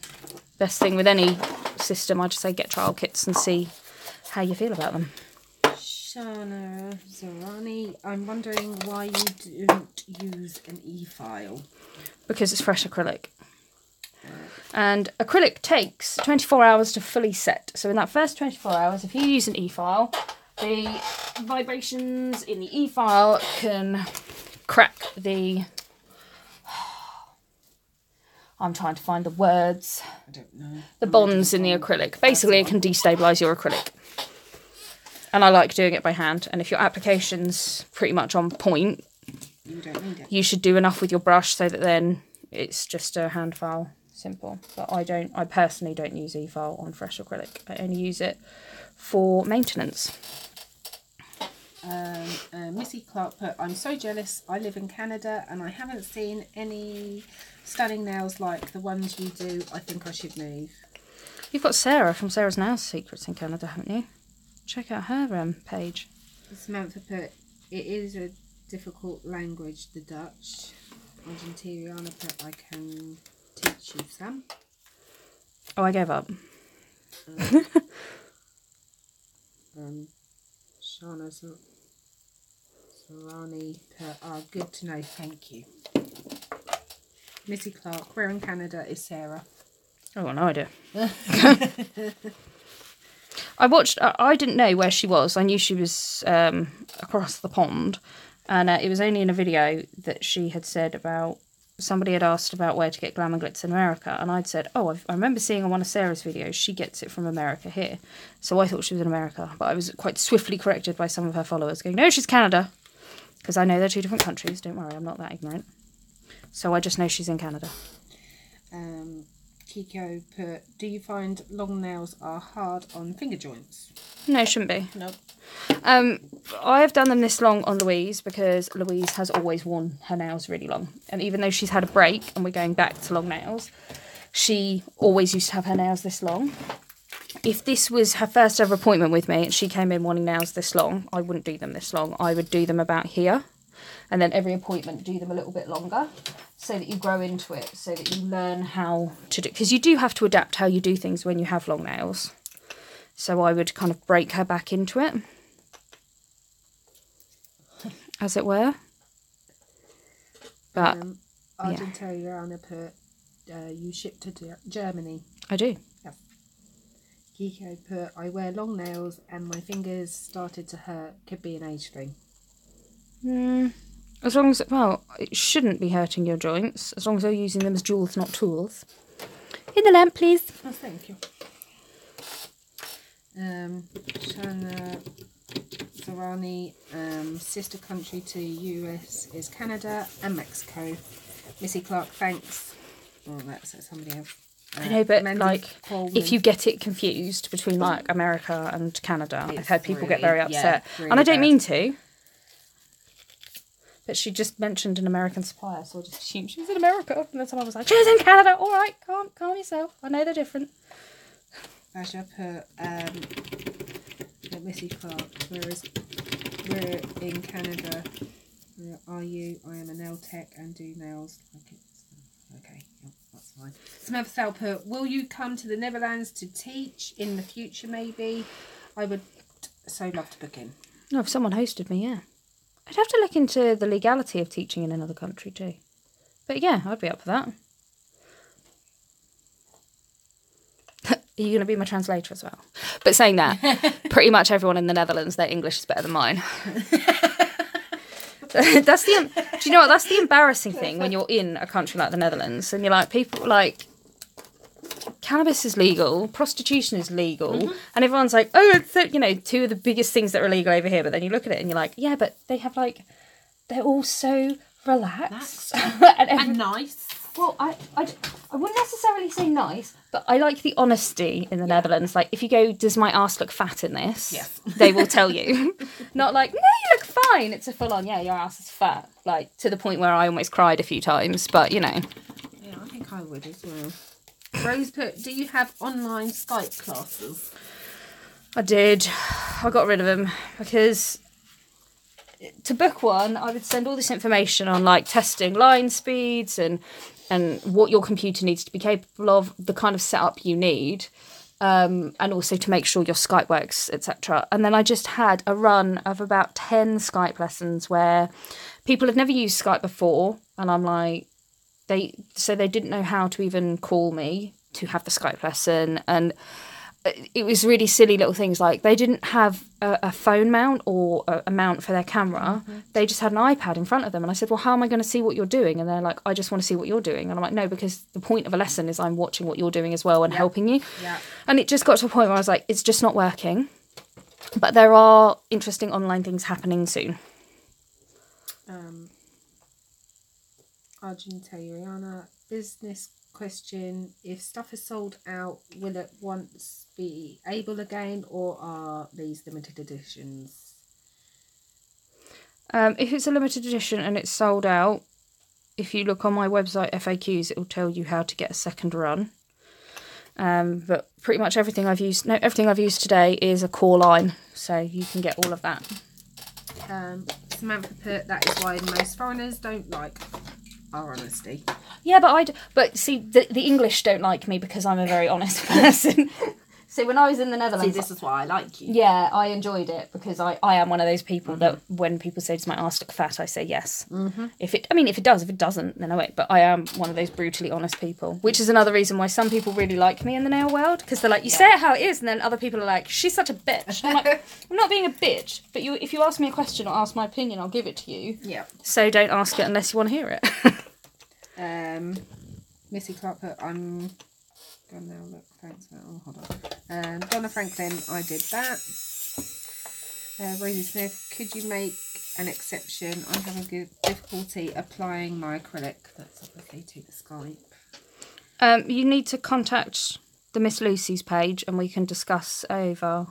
A: Best thing with any system, I'd just say get trial kits and see how you feel about them.
B: Shana Zorani, I'm wondering why you don't use an efile.
A: Because it's fresh acrylic. And acrylic takes 24 hours to fully set. So in that first 24 hours, if you use an efile, the vibrations in the efile can crack the... I'm trying to find the words.
B: I don't know.
A: The bonds in the acrylic. Basically, it can destabilise your acrylic. And I like doing it by hand. And if your application's pretty much on point,
B: you don't need it.
A: You should do enough with your brush so that then it's just a hand file. Simple. But I personally don't use e-file on fresh acrylic. I only use it for maintenance.
B: Missy Clark put, I'm so jealous. I live in Canada and I haven't seen any stunning nails like the ones you do. I think I should move.
A: You've got Sarah from Sarah's Nails Secrets in Canada, haven't you? Check out her page.
B: Samantha put, it is a difficult language, the Dutch. Argentiniana put, I can teach you some.
A: Oh, I gave up.
B: Shana Sorani put, good to know, thank you. Missy Clark, where in Canada is Sarah?
A: Oh, well, no idea. I didn't know where she was. I knew she was across the pond. And it was only in a video that she had said about, somebody had asked about where to get Glam and Glitz in America. And I'd said, oh, I remember seeing on one of Sarah's videos, she gets it from America here. So I thought she was in America. But I was quite swiftly corrected by some of her followers going, no, she's Canada. Because I know they're two different countries. Don't worry, I'm not that ignorant. So I just know she's in Canada.
B: Kiko put, do you find long nails are hard on finger joints?
A: No, shouldn't be.
B: Nope.
A: I have done them this long on Louise because Louise has always worn her nails really long. And even though she's had a break and we're going back to long nails, she always used to have her nails this long. If this was her first ever appointment with me and she came in wanting nails this long, I wouldn't do them this long. I would do them about here. And then every appointment do them a little bit longer so that you grow into it, so that you learn how to do... Because you do have to adapt how you do things when you have long nails. So I would kind of break her back into it, as it were. But,
B: Argentiniana put, you ship to Germany.
A: I do.
B: Yeah. Kiko put, I wear long nails and my fingers started to hurt. Could be an age thing.
A: As long as, well, it shouldn't be hurting your joints, as long as you're using them as jewels, not tools. In the lamp, please.
B: Oh, thank you. Shana Zorani, sister country to US is Canada and Mexico. Missy Clark, thanks. Oh, that's somebody else.
A: I know, but
B: Mandy
A: like,
B: Coleman.
A: if you get it confused between like America and Canada, I've had people get very upset.
B: Really
A: and I don't
B: bad.
A: mean to. But she just mentioned an American supplier, so I just assumed she was in America. And then someone was like, she's in Canada. All right, calm yourself. I know they're different.
B: Asha put, Missy Clark, we're in Canada. Where are you? I am a nail tech and do nails. Okay, yeah, that's fine. Samantha Sal put, will you come to the Netherlands to teach in the future maybe? I would so love to book in.
A: No, if someone hosted me, yeah. I'd have to look into the legality of teaching in another country too. But yeah, I'd be up for that. Are you going to be my translator as well? But saying that, pretty much everyone in the Netherlands, their English is better than mine. Do you know what? That's the embarrassing thing when you're in a country like the Netherlands and you're like, people like, cannabis is legal, prostitution is legal, and everyone's like, oh, it's, two of the biggest things that are illegal over here. But then you look at it and you're like, yeah, but they have like, they're all so relaxed
B: and nice.
A: Well, I wouldn't necessarily say nice, but I like the honesty in the Netherlands. Like, if you go, does my arse look fat in this?
B: Yes.
A: They will tell you. Not like, no, you look fine. It's a full-on, yeah, your ass is fat. Like, to the point where I almost cried a few times, but,
B: Yeah, I think I would as well. Rose put, do you have online Skype classes?
A: I did. I got rid of them because to book one, I would send all this information on like testing line speeds and what your computer needs to be capable of, the kind of setup you need, and also to make sure your Skype works, etc. And then I just had a run of about 10 Skype lessons where people had never used Skype before, and I'm like, they didn't know how to even call me to have the Skype lesson, and it was really silly little things like they didn't have a phone mount or a mount for their camera. Mm-hmm. They just had an iPad in front of them. And I said, well, how am I going to see what you're doing? And they're like, I just want to see what you're doing. And I'm like, no, because the point of a lesson is I'm watching what you're doing as well and helping you. Yeah. And it just got to a point where I was like, it's just not working. But there are interesting online things happening soon.
B: Argentariana, business question, if stuff is sold out, will it once be able again, or are these limited editions?
A: If it's a limited edition and it's sold out, if you look on my website FAQs, it will tell you how to get a second run. But pretty much everything I've used today is a core line, so you can get all of that.
B: Samantha put, that is why most foreigners don't like our honesty.
A: Yeah, but see, the English don't like me because I'm a very honest person. So when I was in the Netherlands...
B: See, this is why I like you.
A: Yeah, I enjoyed it because I am one of those people that when people say, does my arse look fat, I say yes. Mm-hmm. If it does. If it doesn't, then I wait. But I am one of those brutally honest people, which is another reason why some people really like me in the nail world, because they're like, you say it how it is, and then other people are like, she's such a bitch. And I'm like, I'm not being a bitch, but if you ask me a question or ask my opinion, I'll give it to you. Yeah. So don't ask it unless you want to hear it.
B: Missy Clark put, I'm gonna look, thanks. Oh, hold on. Donna Franklin, I did that. Rosie Smith, could you make an exception? I'm having good difficulty applying my acrylic. That's obviously to the Skype.
A: You need to contact the Miss Lucy's page and we can discuss over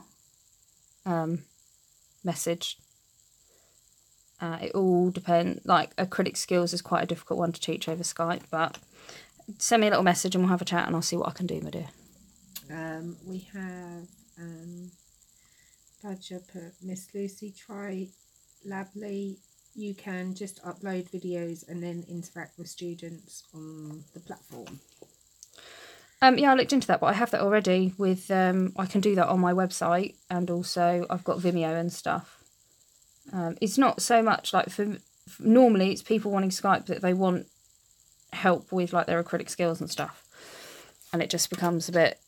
A: message. It all depends. Like, acrylic skills is quite a difficult one to teach over Skype, but send me a little message and we'll have a chat and I'll see what I can do, my dear.
B: We have Badger put, Miss Lucy, try Lably. You can just upload videos and then interact with students on the platform.
A: Yeah, I looked into that, but I have that already with, I can do that on my website, and also I've got Vimeo and stuff. It's not so much like, normally it's people wanting Skype that they want help with like their acrylic skills and stuff. And it just becomes a bit...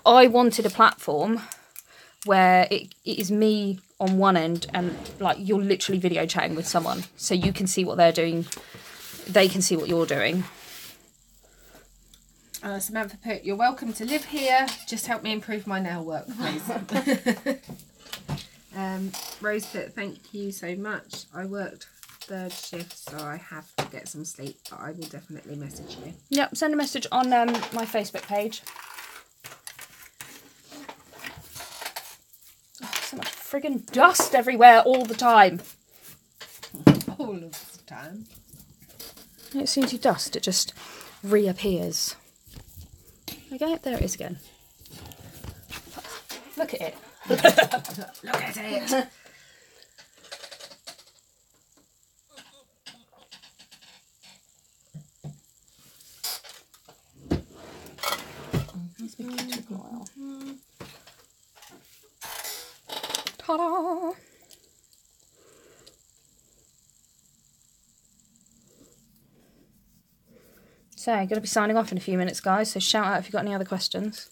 A: I wanted a platform where it is me on one end and like you're literally video chatting with someone, so you can see what they're doing, they can see what you're doing.
B: Samantha put, you're welcome to live here, just help me improve my nail work, please. Rose put, thank you so much. I worked third shift, so I have to get some sleep, but I will definitely message you.
A: Yep, send a message on my Facebook page. Oh, so much friggin' dust everywhere all the time.
B: All of the time.
A: As soon as you dust, it just reappears. Okay, there it is again. Look at it.
B: Look at it.
A: Ta-da! So, I'm going to be signing off in a few minutes, guys, so shout out if you've got any other questions.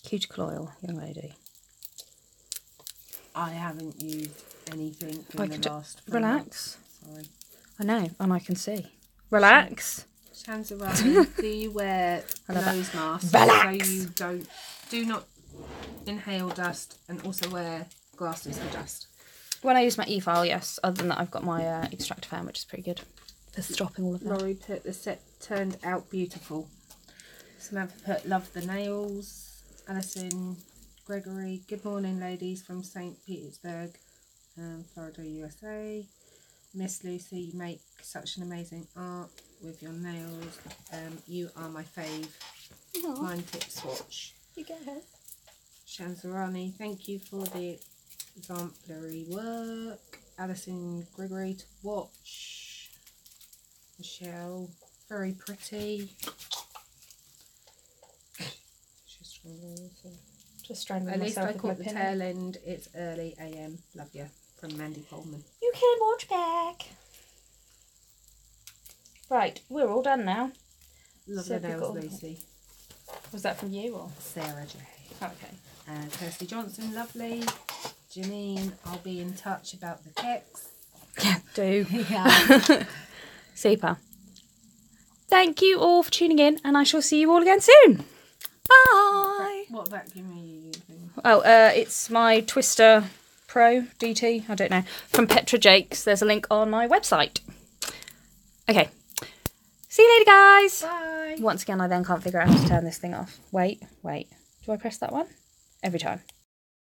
A: Cuticle oil, young lady.
B: I haven't used anything in the last...
A: Relax.
B: Sorry.
A: I know, and I can see. Relax.
B: Shanzarani, do you wear nose masks
A: Relax.
B: so you do not inhale dust, and also wear glasses for dust?
A: When I use my efile, yes. Other than that, I've got my extractor fan, which is pretty good for stopping all of that.
B: Laurie put, the set turned out beautiful. Samantha put, love the nails. Alison Gregory, good morning ladies from St. Petersburg, Florida, USA. Miss Lucy, you make such an amazing art with your nails. You are my fave.
A: Aww.
B: Mine tip swatch.
A: You get it.
B: Shanzarani, thank you for the exemplary work. Alison Gregory to watch. Michelle, very pretty.
A: Just strangling
B: At least
A: myself
B: I
A: with
B: caught
A: my
B: the
A: pin.
B: tail end. It's early AM. Love you. From Mandy Coleman.
A: You can watch back. Right, we're all done now.
B: Love
A: So
B: the
A: we've
B: nails,
A: got-
B: Lucy.
A: Was that from you or?
B: Sarah J.
A: Okay.
B: Kirsty Johnson, lovely. Janine, I'll be in touch about the kicks.
A: Yeah, do.
B: Yeah.
A: Super. Thank you all for tuning in, and I shall see you all again soon. Bye.
B: What vacuum are you using?
A: Oh, it's my Twister Pro DT. I don't know. From Petra Jakes. There's a link on my website. Okay. See you later, guys.
B: Bye.
A: Once again, I then can't figure out how to turn this thing off. Wait. Do I press that one? Every time.